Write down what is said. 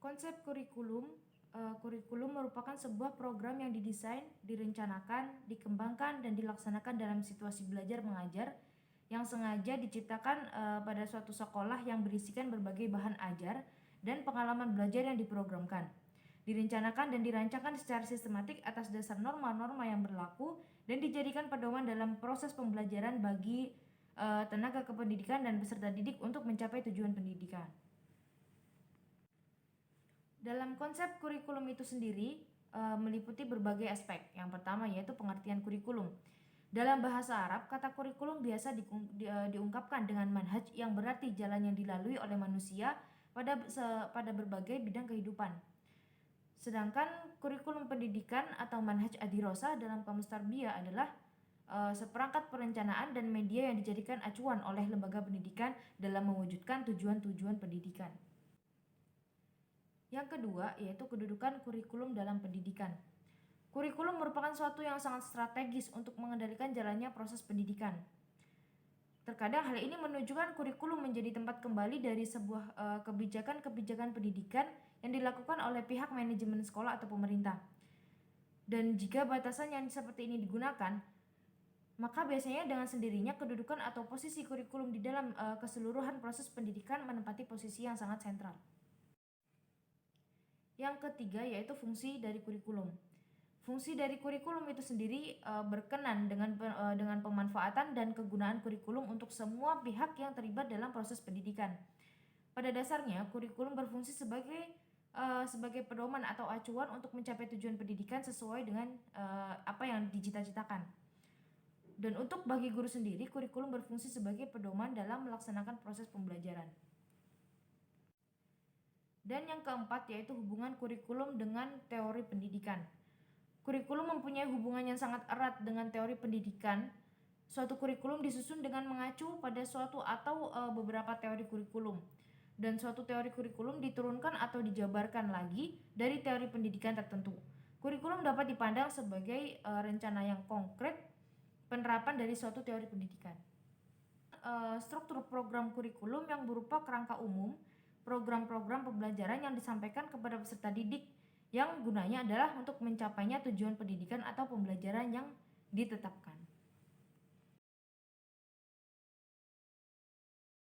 Konsep kurikulum merupakan sebuah program yang didesain, direncanakan, dikembangkan, dan dilaksanakan dalam situasi belajar mengajar yang sengaja diciptakan pada suatu sekolah yang berisikan berbagai bahan ajar dan pengalaman belajar yang diprogramkan. Direncanakan dan dirancangkan secara sistematik atas dasar norma-norma yang berlaku dan dijadikan pedoman dalam proses pembelajaran bagi tenaga kependidikan dan peserta didik untuk mencapai tujuan pendidikan. Dalam konsep kurikulum itu sendiri meliputi berbagai aspek. Yang pertama yaitu pengertian kurikulum. Dalam bahasa Arab, kata kurikulum biasa diungkapkan dengan manhaj yang berarti jalan yang dilalui oleh manusia pada berbagai bidang kehidupan. Sedangkan kurikulum pendidikan atau manhaj adirosah dalam kamus tarbiyah adalah seperangkat perencanaan dan media yang dijadikan acuan oleh lembaga pendidikan dalam mewujudkan tujuan-tujuan pendidikan. Yang kedua yaitu kedudukan kurikulum dalam pendidikan. Kurikulum merupakan suatu yang sangat strategis untuk mengendalikan jalannya proses pendidikan. Terkadang hal ini menunjukkan kurikulum menjadi tempat kembali dari sebuah kebijakan-kebijakan pendidikan yang dilakukan oleh pihak manajemen sekolah atau pemerintah. Dan jika batasan yang seperti ini digunakan, maka biasanya dengan sendirinya kedudukan atau posisi kurikulum di dalam keseluruhan proses pendidikan menempati posisi yang sangat sentral. Yang ketiga yaitu fungsi dari kurikulum. Fungsi dari kurikulum itu sendiri berkenan dengan pemanfaatan dan kegunaan kurikulum untuk semua pihak yang terlibat dalam proses pendidikan. Pada dasarnya, kurikulum berfungsi sebagai pedoman atau acuan untuk mencapai tujuan pendidikan sesuai dengan apa yang dicita-citakan. Dan untuk bagi guru sendiri, kurikulum berfungsi sebagai pedoman dalam melaksanakan proses pembelajaran. Dan yang keempat yaitu hubungan kurikulum dengan teori pendidikan. Kurikulum mempunyai hubungan yang sangat erat dengan teori pendidikan. Suatu kurikulum disusun dengan mengacu pada suatu atau beberapa teori kurikulum. Dan suatu teori kurikulum diturunkan atau dijabarkan lagi dari teori pendidikan tertentu. Kurikulum dapat dipandang sebagai rencana yang konkret penerapan dari suatu teori pendidikan. Struktur program kurikulum yang berupa kerangka umum, program-program pembelajaran yang disampaikan kepada peserta didik yang gunanya adalah untuk mencapainya tujuan pendidikan atau pembelajaran yang ditetapkan.